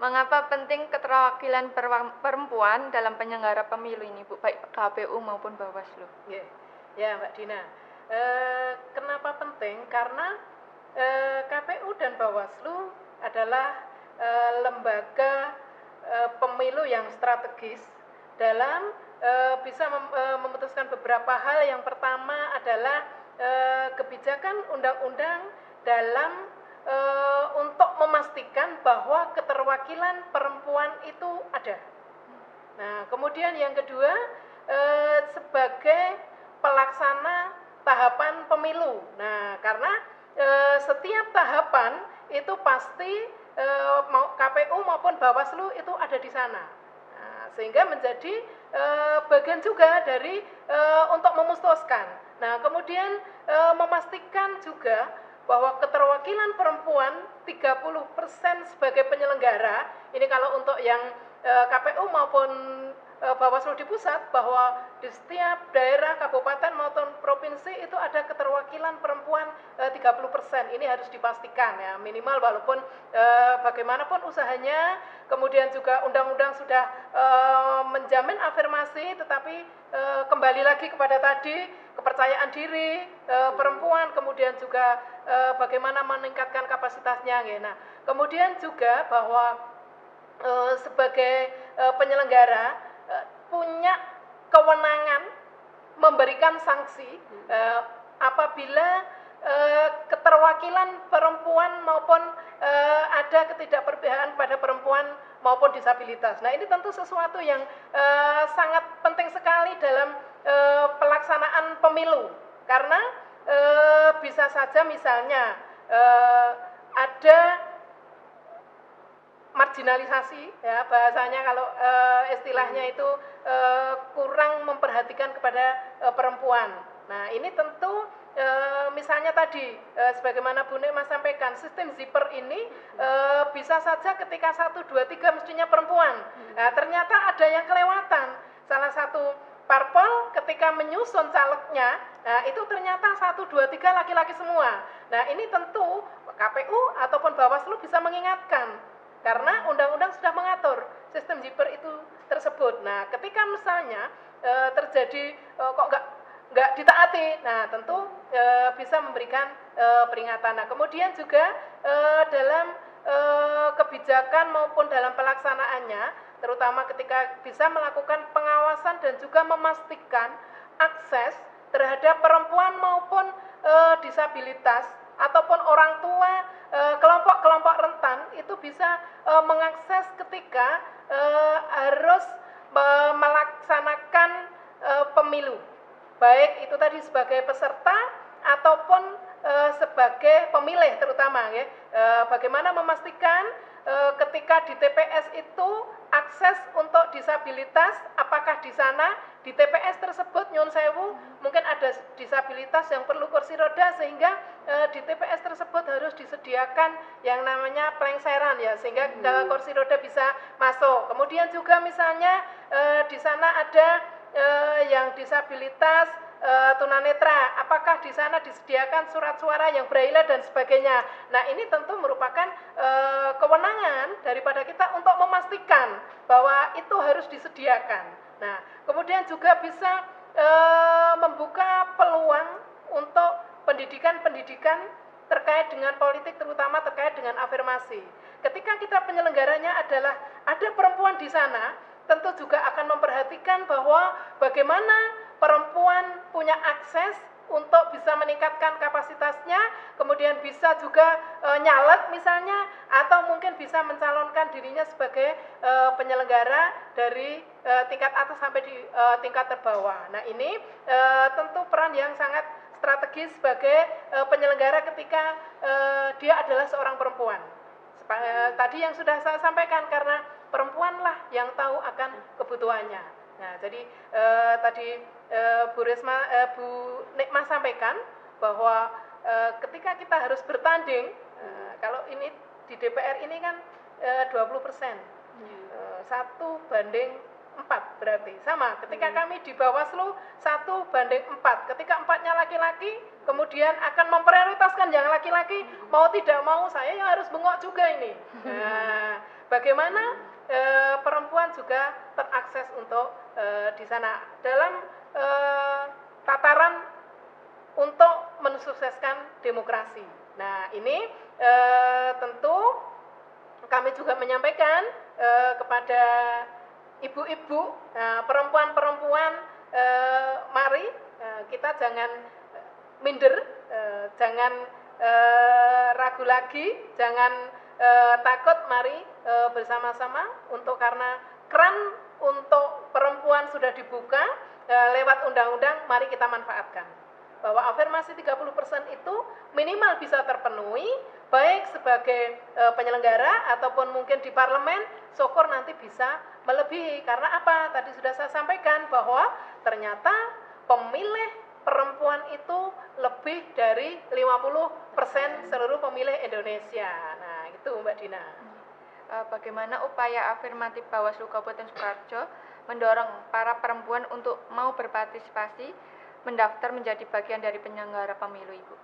mengapa penting keterwakilan perempuan dalam penyelenggara pemilu ini Bu, baik KPU maupun Bawaslu? Ya Mbak Dina, kenapa penting? Karena KPU dan Bawaslu adalah lembaga pemilu yang strategis dalam bisa memutuskan beberapa hal. Yang pertama adalah kebijakan undang-undang dalam untuk memastikan bahwa keterwakilan perempuan itu ada. Nah, kemudian yang kedua sebagai pelaksana tahapan pemilu. Nah, karena setiap tahapan itu pasti KPU maupun Bawaslu itu ada di sana. Nah, Nah, sehingga menjadi bagian juga dari untuk memustaskan. Nah, kemudian memastikan juga bahwa keterwakilan perempuan 30% sebagai penyelenggara, ini kalau untuk yang KPU maupun Bawaslu di pusat, bahwa di setiap daerah, kabupaten maupun provinsi itu ada keterwakilan perempuan 30%. Ini harus dipastikan ya, minimal, walaupun bagaimanapun usahanya, kemudian juga undang-undang sudah menjamin afirmasi, tetapi kembali lagi kepada tadi kepercayaan diri perempuan, kemudian juga bagaimana meningkatkan kapasitasnya. Nah, kemudian juga bahwa sebagai penyelenggara punya kewenangan memberikan sanksi apabila keterwakilan perempuan maupun ada ketidakberpihakan pada perempuan maupun disabilitas. Nah, ini tentu sesuatu yang sangat penting sekali dalam pelaksanaan pemilu, karena bisa saja misalnya ada marginalisasi, ya bahasanya kalau istilahnya itu kurang memperhatikan kepada perempuan. Nah, ini tentu misalnya tadi sebagaimana Bu Nikma sampaikan, sistem zipper ini bisa saja ketika 1, 2, 3 mestinya perempuan. Nah, ternyata ada yang kelewatan. Salah satu parpol ketika menyusun calegnya, nah itu ternyata 1, 2, 3 laki-laki semua. Nah, ini tentu KPU ataupun Bawaslu bisa mengingatkan, karena undang-undang sudah mengatur sistem zipper itu tersebut. Nah, ketika misalnya terjadi kok nggak ditaati, nah tentu bisa memberikan peringatan. Nah, kemudian juga dalam kebijakan maupun dalam pelaksanaannya, terutama ketika bisa melakukan pengawasan dan juga memastikan akses terhadap perempuan maupun disabilitas ataupun orang tua, kelompok-kelompok rentan itu bisa mengakses ketika harus melaksanakan pemilu, baik itu tadi sebagai peserta ataupun sebagai pemilih terutama ya. Bagaimana memastikan ketika di TPS itu akses untuk disabilitas, apakah di sana di TPS tersebut nyun sewu mungkin ada disabilitas yang perlu kursi roda, sehingga di TPS tersebut harus disediakan yang namanya plengseran ya, sehingga kursi roda bisa masuk. Kemudian juga misalnya di sana ada yang disabilitas tunanetra, apakah di sana disediakan surat suara yang braille dan sebagainya. Nah, ini tentu merupakan kewenangan daripada kita untuk memastikan bahwa itu harus disediakan. Nah, kemudian juga bisa membuka peluang untuk pendidikan-pendidikan terkait dengan politik, terutama terkait dengan afirmasi. Ketika kita penyelenggaranya adalah ada perempuan di sana, tentu juga akan memperhatikan bahwa bagaimana perempuan punya akses untuk bisa meningkatkan kapasitasnya, kemudian bisa juga nyalek misalnya, atau mungkin bisa mencalonkan dirinya sebagai penyelenggara dari tingkat atas sampai di tingkat terbawah. Nah, ini tentu peran yang sangat strategis sebagai penyelenggara ketika dia adalah seorang perempuan. Tadi yang sudah saya sampaikan, karena perempuanlah yang tahu akan kebutuhannya. Nah, jadi tadi Bu Nikma sampaikan bahwa ketika kita harus bertanding, kalau ini di DPR ini kan 20%, 1:4 berarti sama. Ketika kami di Bawaslu 1:4, ketika 4-nya laki-laki, kemudian akan memprioritaskan yang laki-laki, mau tidak mau saya yang harus bengok juga ini. Nah, bagaimana perempuan juga terakses untuk di sana dalam tataran untuk mensukseskan demokrasi. Nah, ini tentu kami juga menyampaikan kepada ibu-ibu, perempuan-perempuan, mari kita jangan minder, jangan ragu lagi, jangan takut, mari bersama-sama untuk, karena keran untuk perempuan sudah dibuka lewat undang-undang, mari kita manfaatkan. Bahwa afirmasi 30% itu minimal bisa terpenuhi, baik sebagai penyelenggara ataupun mungkin di parlemen, syukur nanti bisa melebihi. Karena apa? Tadi sudah saya sampaikan bahwa ternyata pemilih perempuan itu lebih dari 50% seluruh pemilih Indonesia. Nah, itu Mbak Dina. Bagaimana upaya afirmatif Bawaslu Kabupaten Sukoharjo mendorong para perempuan untuk mau berpartisipasi mendaftar menjadi bagian dari penyelenggara pemilu, Ibu?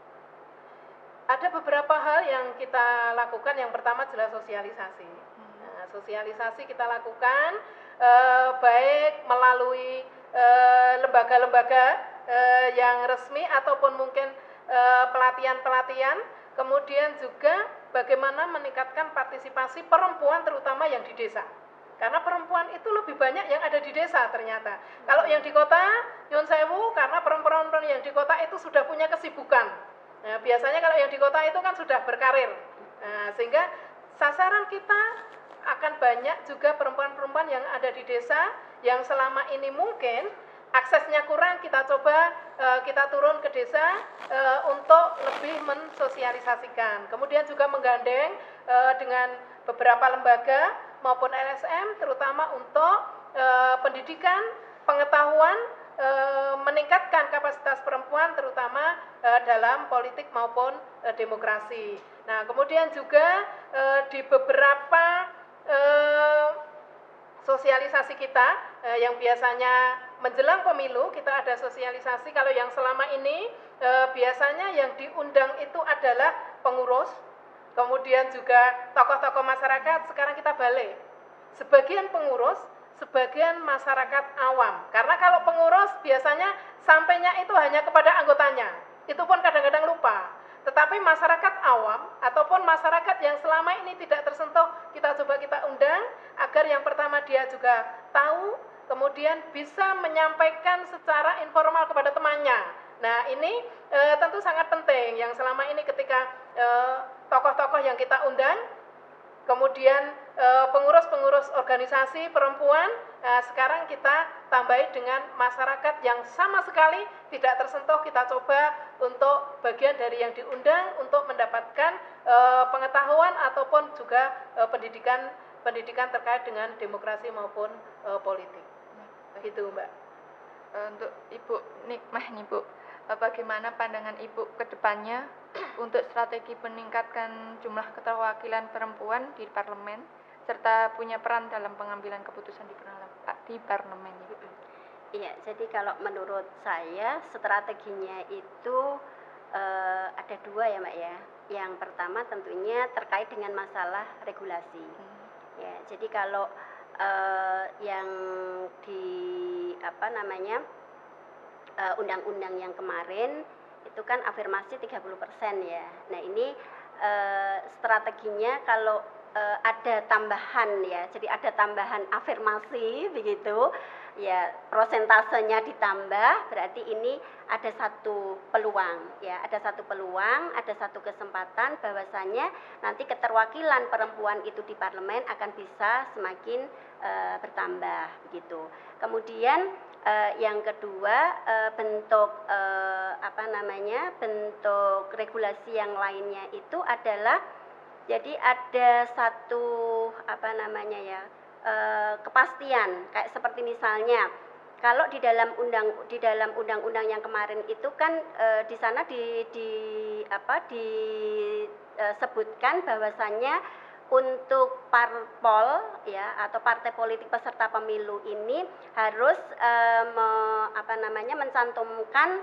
Ada beberapa hal yang kita lakukan. Yang pertama jelas sosialisasi. Nah, sosialisasi kita lakukan baik melalui lembaga-lembaga yang resmi ataupun mungkin pelatihan-pelatihan, kemudian juga bagaimana meningkatkan partisipasi perempuan terutama yang di desa. Karena perempuan itu lebih banyak yang ada di desa ternyata. Kalau yang di kota, nyun sewu, karena perempuan yang di kota itu sudah punya kesibukan. Nah, biasanya kalau yang di kota itu kan sudah berkarir. Nah, sehingga sasaran kita akan banyak juga perempuan-perempuan yang ada di desa yang selama ini mungkin aksesnya kurang. Kita coba kita turun ke desa untuk lebih mensosialisasikan. Kemudian juga menggandeng dengan beberapa lembaga maupun LSM terutama untuk pendidikan, pengetahuan, meningkatkan kapasitas perempuan terutama dalam politik maupun demokrasi. Nah, kemudian juga di beberapa sosialisasi kita yang biasanya menjelang pemilu kita ada sosialisasi. Kalau yang selama ini biasanya yang diundang itu adalah pengurus, kemudian juga tokoh-tokoh masyarakat. Sekarang kita balik, sebagian pengurus, sebagian masyarakat awam. Karena kalau pengurus biasanya sampainya itu hanya kepada anggotanya, itu pun kadang-kadang lupa. Tetapi masyarakat awam ataupun masyarakat yang selama ini tidak tersentuh, kita coba kita undang agar yang pertama dia juga tahu, kemudian bisa menyampaikan secara informal kepada temannya. Nah, ini tentu sangat penting. Yang selama ini ketika tokoh-tokoh yang kita undang, kemudian pengurus-pengurus organisasi perempuan, sekarang kita tambahi dengan masyarakat yang sama sekali tidak tersentuh. Kita coba untuk bagian dari yang diundang untuk mendapatkan pengetahuan ataupun juga pendidikan terkait dengan demokrasi maupun politik. Begitu, Mbak. Untuk Ibu Nikmah nih, Bu, bagaimana pandangan Ibu ke depannya untuk strategi meningkatkan jumlah keterwakilan perempuan di parlemen serta punya peran dalam pengambilan keputusan di parlemen, Ibu? Iya, jadi kalau menurut saya strateginya itu ada dua ya, Mbak ya. Yang pertama tentunya terkait dengan masalah regulasi. Ya, jadi kalau yang di undang-undang yang kemarin itu kan afirmasi 30% ya. Nah, ini strateginya kalau ada tambahan ya, jadi ada tambahan afirmasi begitu ya, prosentasenya ditambah, berarti ini ada satu peluang ya, ada satu kesempatan bahwasanya nanti keterwakilan perempuan itu di parlemen akan bisa semakin bertambah begitu. Kemudian yang kedua, bentuk bentuk regulasi yang lainnya itu adalah, jadi ada satu kepastian, kayak seperti misalnya kalau di dalam undang-undang yang kemarin itu kan di sana disebutkan bahwasannya untuk parpol ya atau partai politik peserta pemilu ini harus mencantumkan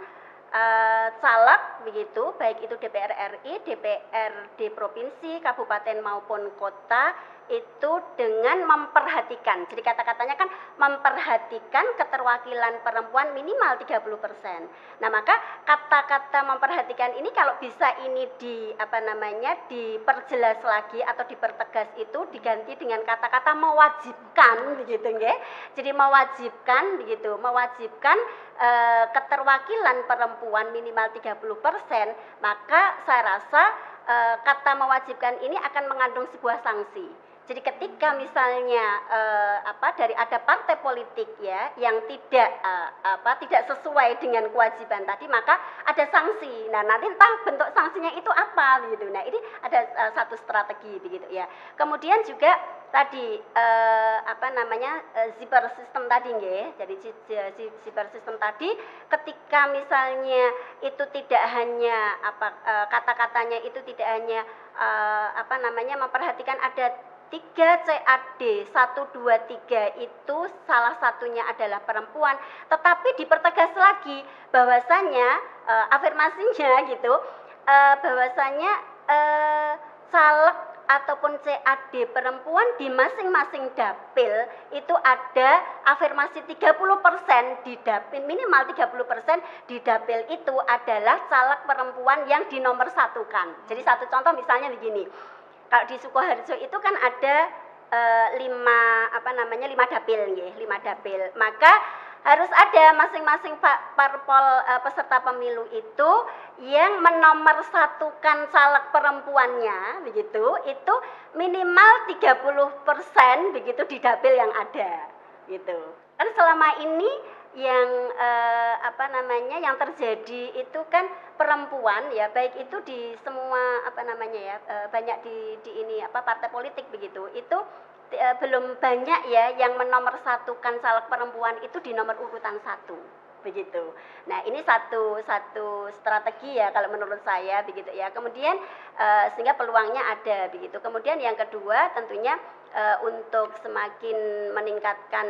caleg begitu, baik itu DPR RI, DPRD provinsi, kabupaten maupun kota, itu dengan memperhatikan. Jadi kata-katanya kan memperhatikan keterwakilan perempuan minimal 30%. Nah, maka kata-kata memperhatikan ini kalau bisa ini diperjelas lagi atau dipertegas itu diganti dengan kata-kata mewajibkan begitu nggih. Jadi mewajibkan begitu, mewajibkan keterwakilan perempuan minimal 30%, maka saya rasa kata mewajibkan ini akan mengandung sebuah sanksi. Jadi ketika misalnya ada partai politik ya yang tidak sesuai dengan kewajiban tadi, maka ada sanksi. Nah, nanti entah bentuk sanksinya itu apa begitu. Nah, ini ada satu strategi begitu ya. Kemudian juga tadi zipper system tadi nggih. Jadi zipper system tadi ketika misalnya itu tidak hanya kata-katanya itu tidak hanya memperhatikan ada 3 CAD 1, 2, 3 itu salah satunya adalah perempuan, tetapi dipertegas lagi bahwasanya afirmasinya gitu, bahwasanya caleg ataupun CAD perempuan di masing-masing dapil itu ada afirmasi 30% di dapil, minimal 30% di dapil itu adalah caleg perempuan yang dinomorsatukan. Jadi satu contoh misalnya begini, kalau di Sukoharjo itu kan ada 5 dapil nggih, 5 dapil. Maka harus ada masing-masing parpol peserta pemilu itu yang menomorsatukan caleg perempuannya begitu, itu minimal 30% begitu di dapil yang ada gitu. Kan selama ini yang yang terjadi itu kan perempuan ya, baik itu di semua banyak di ini partai politik begitu, itu belum banyak ya yang menomorsatukan caleg perempuan itu di nomor urutan 1 begitu. Nah, ini satu strategi ya kalau menurut saya begitu ya. Kemudian sehingga peluangnya ada begitu. Kemudian yang kedua tentunya untuk semakin meningkatkan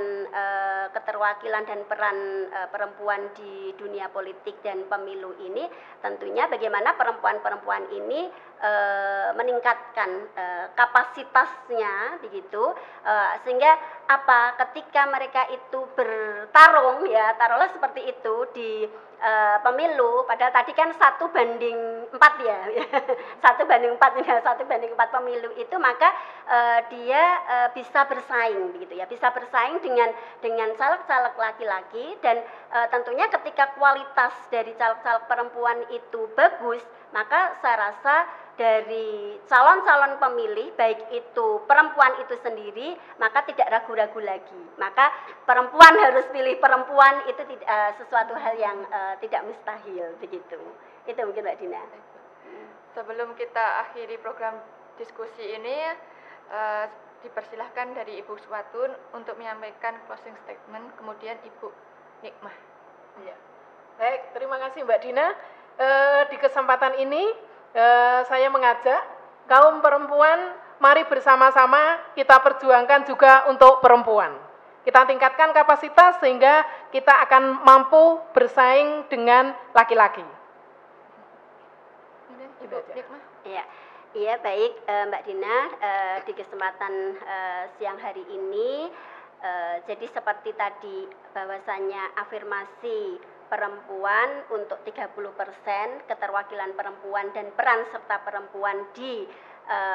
keterwakilan dan peran perempuan di dunia politik dan pemilu ini, tentunya bagaimana perempuan-perempuan ini meningkatkan kapasitasnya begitu, sehingga ketika mereka itu bertarung ya, taruhlah seperti itu di pemilu, padahal tadi kan 1:4 ya, 1:4 ya, 1:4 pemilu itu, maka dia bisa bersaing begitu ya, bisa bersaing dengan caleg-caleg laki-laki, dan tentunya ketika kualitas dari caleg-caleg perempuan itu bagus, maka saya rasa dari calon-calon pemilih baik itu perempuan itu sendiri, maka tidak ragu-ragu lagi. Maka perempuan harus pilih perempuan, itu sesuatu hal yang tidak mustahil begitu. Itu mungkin Mbak Dina. Sebelum kita akhiri program diskusi ini, dipersilahkan dari Ibu Suwatun untuk menyampaikan closing statement, kemudian Ibu Nikmah. Ya. Baik, terima kasih Mbak Dina. Di kesempatan ini saya mengajak kaum perempuan, mari bersama-sama kita perjuangkan juga untuk perempuan. Kita tingkatkan kapasitas sehingga kita akan mampu bersaing dengan laki-laki. Ibu Nikmah. Iya baik Mbak Dina, di kesempatan siang hari ini, jadi seperti tadi bahwasanya afirmasi perempuan untuk 30% keterwakilan perempuan dan peran serta perempuan di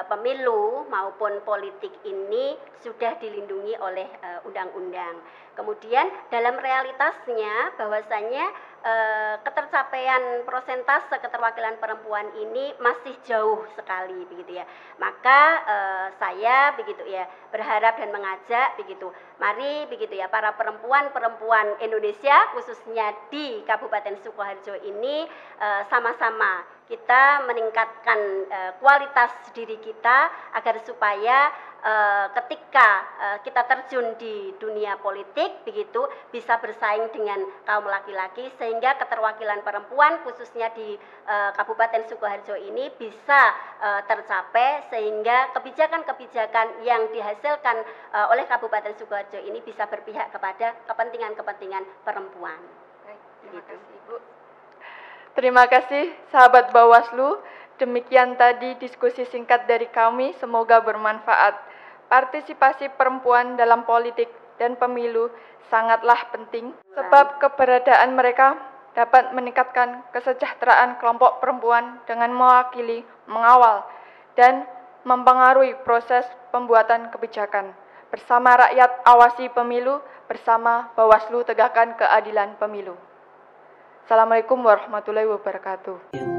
pemilu maupun politik ini sudah dilindungi oleh undang-undang. Kemudian dalam realitasnya bahwasanya ketercapaian persentase keterwakilan perempuan ini masih jauh sekali begitu ya. Maka saya begitu ya berharap dan mengajak begitu, mari begitu ya para perempuan Indonesia khususnya di Kabupaten Sukoharjo ini sama-sama kita meningkatkan kualitas diri kita agar supaya ketika kita terjun di dunia politik begitu bisa bersaing dengan kaum laki-laki, sehingga keterwakilan perempuan khususnya di Kabupaten Sukoharjo ini bisa tercapai, sehingga kebijakan-kebijakan yang dihasilkan oleh Kabupaten Sukoharjo ini bisa berpihak kepada kepentingan-kepentingan perempuan. Terima kasih Ibu. Terima kasih sahabat Bawaslu. Demikian tadi diskusi singkat dari kami, semoga bermanfaat. Partisipasi perempuan dalam politik dan pemilu sangatlah penting, sebab keberadaan mereka dapat meningkatkan kesejahteraan kelompok perempuan dengan mewakili, mengawal, dan mempengaruhi proses pembuatan kebijakan. Bersama rakyat awasi pemilu, bersama Bawaslu tegakkan keadilan pemilu. Assalamualaikum warahmatullahi wabarakatuh.